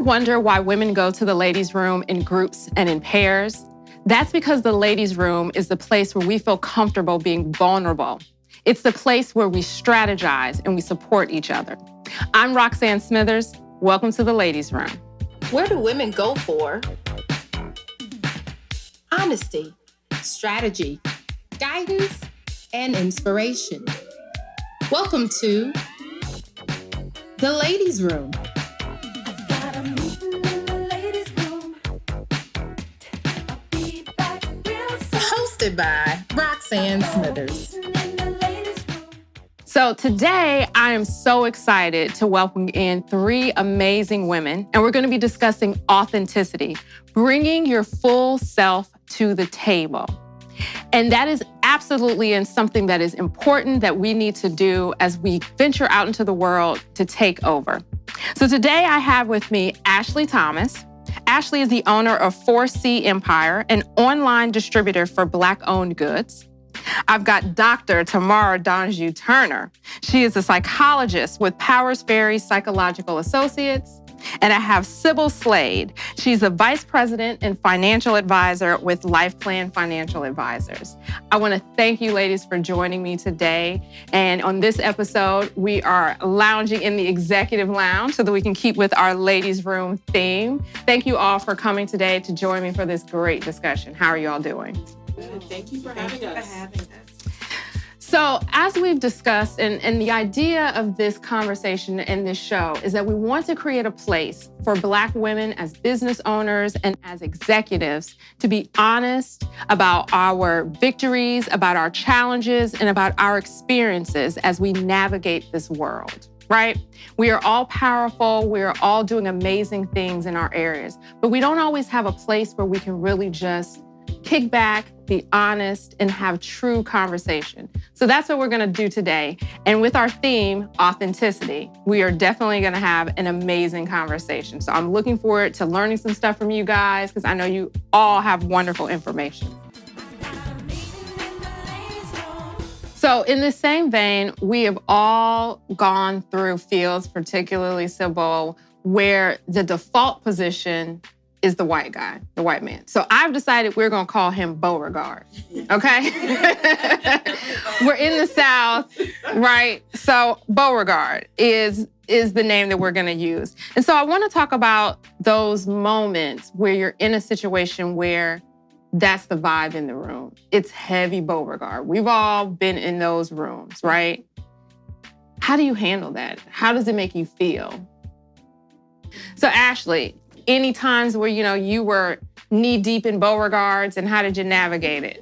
wonder why women go to the ladies' room in groups and in pairs? That's because the ladies' room is the place where we feel comfortable being vulnerable. It's the place where we strategize and we support each other. I'm Roxann Smithers. Welcome to the ladies' room. Where do women go for honesty, strategy, guidance, and inspiration? Welcome to the ladies' room. Hosted by Roxann Smithers. So today, I am so excited to welcome in three amazing women, and we're going to be discussing authenticity, bringing your full self to the table. And that is absolutely something that is important that we need to do as we venture out into the world to take over. So today I have with me Ashleigh Thomas. Ashleigh is the owner of 4C Empire, an online distributor for Black-owned goods. I've got Dr. Tamara D'Anjou Turner. She is a psychologist with Powers Ferry Psychological Associates. And I have Sibyl Slade. She's a vice president and financial advisor with Life Plan Financial Advisors. I want to thank you ladies for joining me today. And on this episode, we are lounging in the executive lounge so that we can keep with our ladies' room theme. Thank you all for coming today to join me for this great discussion. How are you all doing? Good. Thank you for having us. So as we've discussed, and the idea of this conversation and this show is that we want to create a place for Black women as business owners and as executives to be honest about our victories, about our challenges, and about our experiences as we navigate this world, right? We are all powerful. We are all doing amazing things in our areas, but we don't always have a place where we can really just kick back, be honest, and have true conversation. So that's what we're going to do today. And with our theme, authenticity, we are definitely going to have an amazing conversation. So I'm looking forward to learning some stuff from you guys because I know you all have wonderful information. So in the same vein, we have all gone through fields, particularly Sibyl, where the default position is the white guy, the white man. So I've decided we're gonna call him Beauregard, okay? We're in the South, right? So Beauregard is the name that we're gonna use. And so I wanna talk about those moments where you're in a situation where that's the vibe in the room. It's heavy Beauregard. We've all been in those rooms, right? How do you handle that? How does it make you feel? So Ashleigh, any times where, you were knee deep in Beauregards, and how did you navigate it?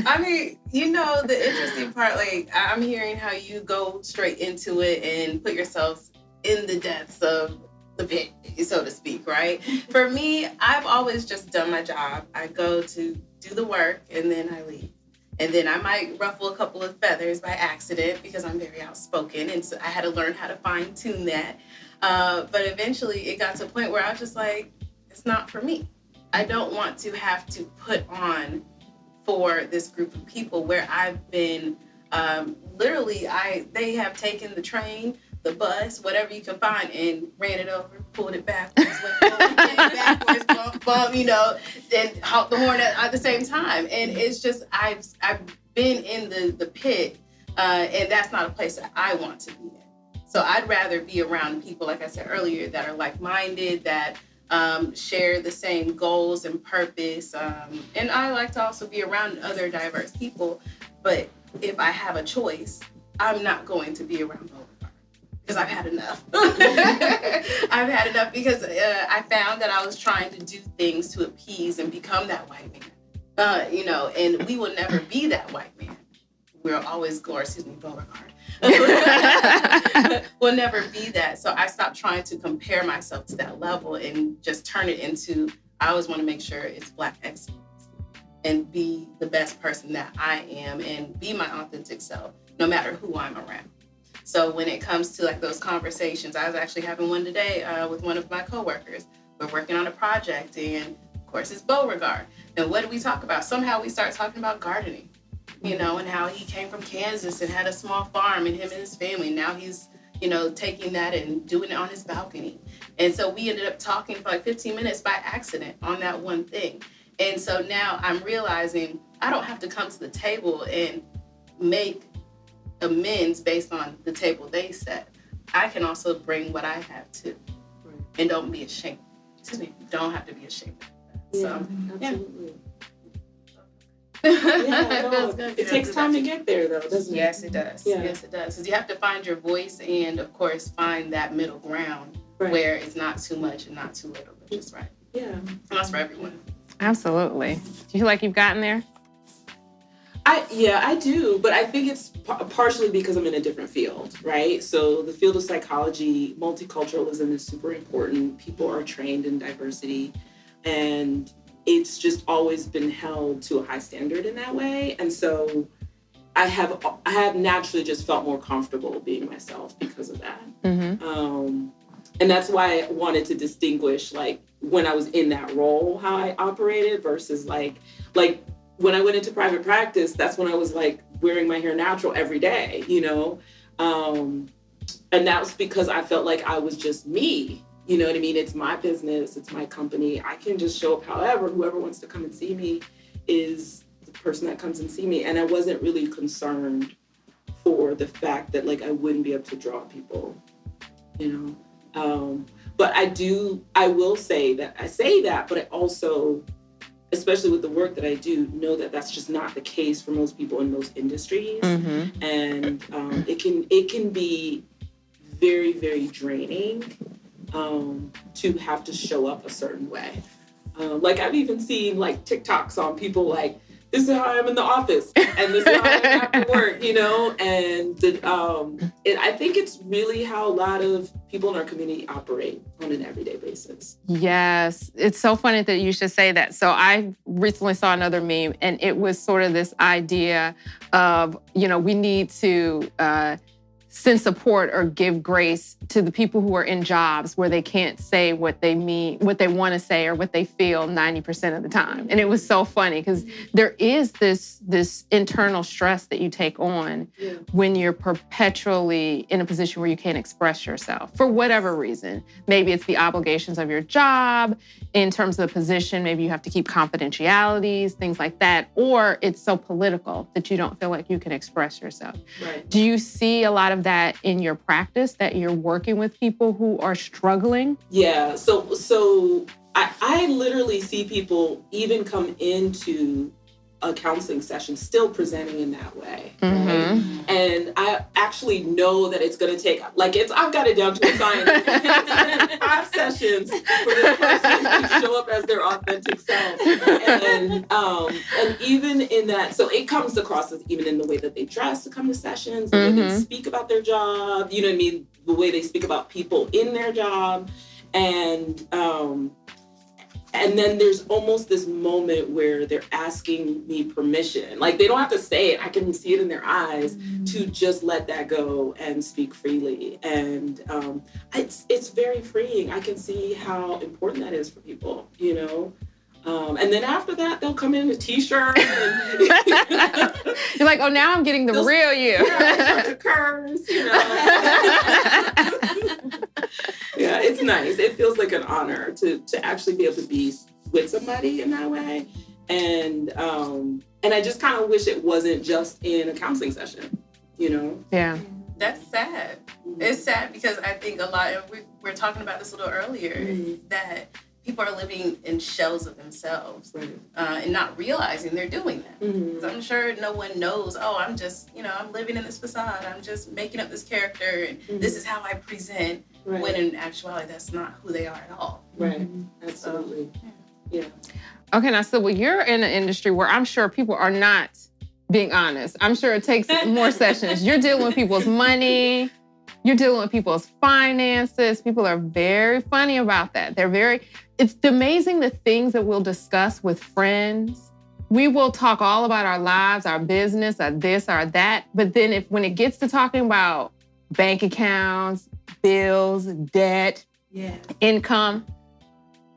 I mean, the interesting part, I'm hearing how you go straight into it and put yourselves in the depths of the pit, so to speak, right? For me, I've always just done my job. I go to do the work and then I leave. And then I might ruffle a couple of feathers by accident because I'm very outspoken. And so I had to learn how to fine tune that. But eventually it got to a point where I was just like, it's not for me. I don't want to have to put on for this group of people where I've been, they have taken the train, the bus, whatever you can find, and ran it over, pulled it backwards, went forward, backwards, bump, and honked the horn at the same time. And it's just, I've been in the pit, and that's not a place that I want to be in. So I'd rather be around people, like I said earlier, that are like-minded, that share the same goals and purpose. And I like to also be around other diverse people. But if I have a choice, I'm not going to be around Beauregard because I've had enough. I've had enough because I found that I was trying to do things to appease and become that white man, and we will never be that white man. We'll always go, Beauregard. Will never be that. So I stopped trying to compare myself to that level and just turn it into, I always want to make sure it's Black excellence and be the best person that I am and be my authentic self, no matter who I'm around. So when it comes to those conversations, I was actually having one today with one of my coworkers. We're working on a project and of course it's Beauregard. And what do we talk about? Somehow we start talking about gardening. And how he came from Kansas and had a small farm and him and his family. Now he's, taking that and doing it on his balcony. And so we ended up talking for like 15 minutes by accident on that one thing. And so now I'm realizing I don't have to come to the table and make amends based on the table they set. I can also bring what I have too. Right. And don't be ashamed. Don't have to be ashamed. Yeah, absolutely. It takes time to get there, though, doesn't it? Yes, it does. Yeah. Yes, it does. Because you have to find your voice and, of course, find that middle ground where it's not too much and not too little, but just right. Yeah. And that's for everyone. Absolutely. Do you feel like you've gotten there? I do, but I think it's partially because I'm in a different field, right? So the field of psychology, multiculturalism is super important. People are trained in diversity, and it's just always been held to a high standard in that way. And so I have naturally just felt more comfortable being myself because of that. Mm-hmm. And that's why I wanted to distinguish, like, when I was in that role, how I operated versus like when I went into private practice, that's when I was like wearing my hair natural every day, and that was because I felt like I was just me. You know what I mean? It's my business. It's my company. I can just show up however. Whoever wants to come and see me is the person that comes and see me. And I wasn't really concerned for the fact that, like, I wouldn't be able to draw people, But I will say that I say that, but I also, especially with the work that I do, know that that's just not the case for most people in most industries. Mm-hmm. And it can be very, very draining to have to show up a certain way. Like, I've even seen like TikToks on people like, this is how I am in the office and this is how I am after work, and I think it's really how a lot of people in our community operate on an everyday basis. Yes. It's so funny that you should say that. So I recently saw another meme, and it was sort of this idea of, we need to send support or give grace to the people who are in jobs where they can't say what they mean, what they want to say, or what they feel 90% of the time. And it was so funny because there is this internal stress that you take on when you're perpetually in a position where you can't express yourself for whatever reason. Maybe it's the obligations of your job in terms of the position. Maybe you have to keep confidentialities, things like that. Or it's so political that you don't feel like you can express yourself. Right. Do you see a lot of that in your practice, that you're working with people who are struggling? Yeah. So I literally see people even come into a counseling session still presenting in that way. Mm-hmm. Right? And I actually know that it's going to take, I've got it down to a science. It's been 5 sessions for this person to show up as their authentic self. And even in that, so it comes across as even in the way that they dress to come to sessions, the way they speak about their job, you know what I mean? The way they speak about people in their job. And then there's almost this moment where they're asking me permission. Like, they don't have to say it. I can see it in their eyes to just let that go and speak freely. And it's very freeing. I can see how important that is for people, And then after that, they'll come in a T-shirt. And you're like, oh, now I'm getting the real you. Yeah, the curves, Yeah, it's nice. It feels like an honor to actually be able to be with somebody in that way. And I just kind of wish it wasn't just in a counseling session, Yeah. That's sad. It's sad because I think a lot, and we were talking about this a little earlier, that people are living in shells of themselves and not realizing they're doing that. Mm-hmm. I'm sure no one knows, I'm just, I'm living in this facade. I'm just making up this character and this is how I present. Right. When in actuality, that's not who they are at all. Right. Absolutely. So, yeah. Okay, now, Sibyl, you're in an industry where I'm sure people are not being honest. I'm sure it takes more sessions. You're dealing with people's money. You're dealing with people's finances. People are very funny about that. It's amazing the things that we'll discuss with friends. We will talk all about our lives, our business, our this, our that. But then when it gets to talking about bank accounts, bills, debt, income,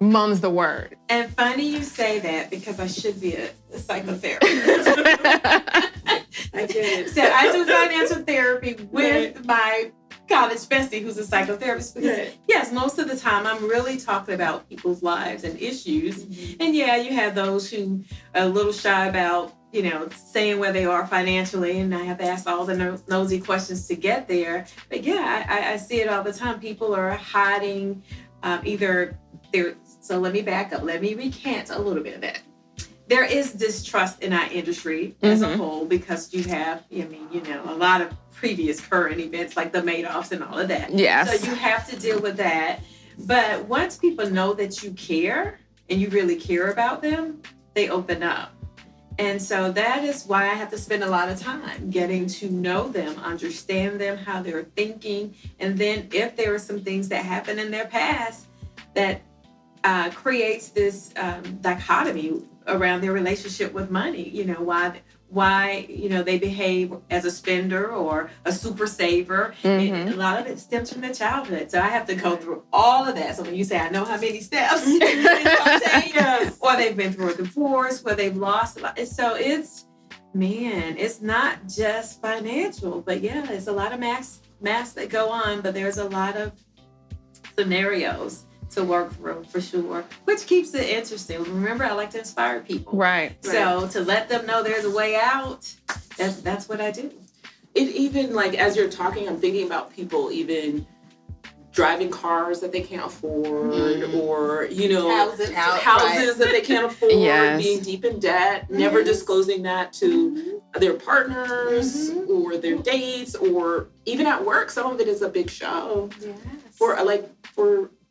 mum's the word. And funny you say that because I should be a psychotherapist. I get it. So I do financial therapy with my college bestie who's a psychotherapist. Because Right. yes, most of the time I'm really talking about people's lives and issues. And yeah, you have those who are a little shy about, saying where they are financially, and I have to ask all the nosy questions to get there. But yeah, I see it all the time. People are hiding so let me back up. Let me recant a little bit of that. There is distrust in our industry as a whole because you have, a lot of previous current events like the Madoffs and all of that. Yes. So you have to deal with that. But once people know that you care and you really care about them, they open up. And so that is why I have to spend a lot of time getting to know them, understand them, how they're thinking. And then if there are some things that happen in their past that creates this dichotomy around their relationship with money, why they behave as a spender or a super saver. And a lot of it stems from their childhood. So I have to go through all of that. So when you say I know how many steps, or they've been through a divorce, where they've lost a lot. So it's not just financial, but yeah, there's a lot of masks that go on, but there's a lot of scenarios to work through for sure, which keeps it interesting. Remember, I like to inspire people. Right. So to let them know there's a way out, that's what I do. It even, like, as you're talking, I'm thinking about people even driving cars that they can't afford, or, Houses that they can't afford, Yes. being deep in debt, never disclosing that to their partners or their dates, or even at work. Some of it is a big show for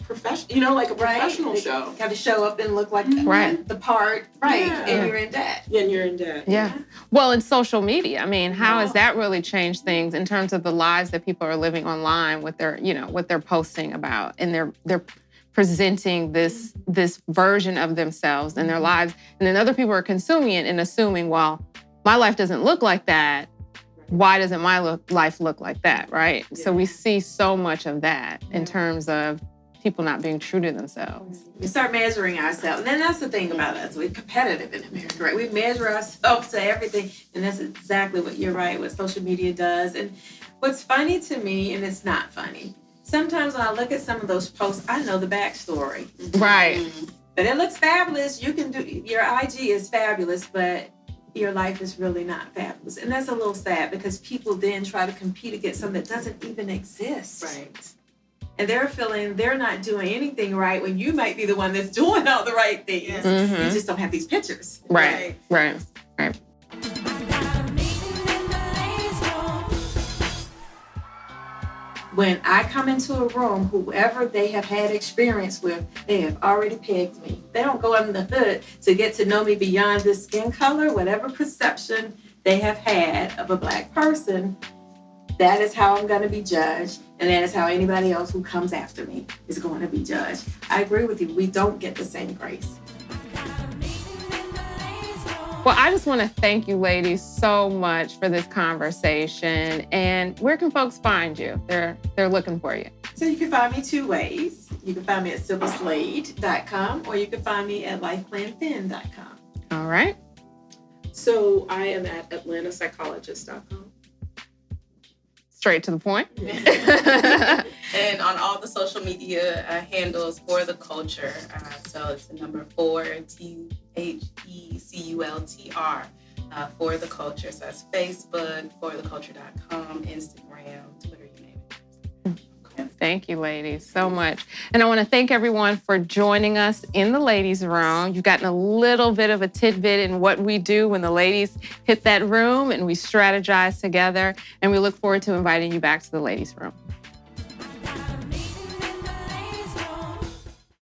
professional, like a professional show. Got to show up and look like Right. the part, right? Yeah. And you're in debt. Yeah, and you're in debt. Yeah. Well, in social media, I mean, how has that really changed things in terms of the lives that people are living online with their, what they're posting about, and they're presenting this version of themselves and their lives, and then other people are consuming it and assuming, well, my life doesn't look like that. Why doesn't my life look like that, right? Yeah. So we see so much of that in terms of people not being true to themselves. We start measuring ourselves. And then that's the thing about us. We're competitive in America, right? We measure ourselves to everything. And that's exactly what social media does. And what's funny to me, and it's not funny, sometimes when I look at some of those posts, I know the backstory. Right. But it looks fabulous. Your IG is fabulous, but your life is really not fabulous. And that's a little sad because people then try to compete against something that doesn't even exist. Right. And they're feeling they're not doing anything right when you might be the one that's doing all the right things. You just don't have these pictures. Right. When I come into a room, whoever they have had experience with, they have already pegged me. They don't go under the hood to get to know me beyond this skin color, whatever perception they have had of a Black person. That is how I'm going to be judged, and that is how anybody else who comes after me is going to be judged. I agree with you. We don't get the same grace. Well, I just want to thank you ladies so much for this conversation. And where can folks find you? They're looking for you. So you can find me two ways. You can find me at sibylslade.com, or you can find me at lifeplanfin.com. All right. So I am at atlantapsychologist.com. Straight to the point. And on all the social media handles for the culture. So it's the number 4 THECULTR for the culture. So that's Facebook, fortheculture.com, Instagram, Twitter, you name it. Thank you, ladies, so much. And I want to thank everyone for joining us in the ladies' room. You've gotten a little bit of a tidbit in what we do when the ladies hit that room and we strategize together. And we look forward to inviting you back to the ladies' room.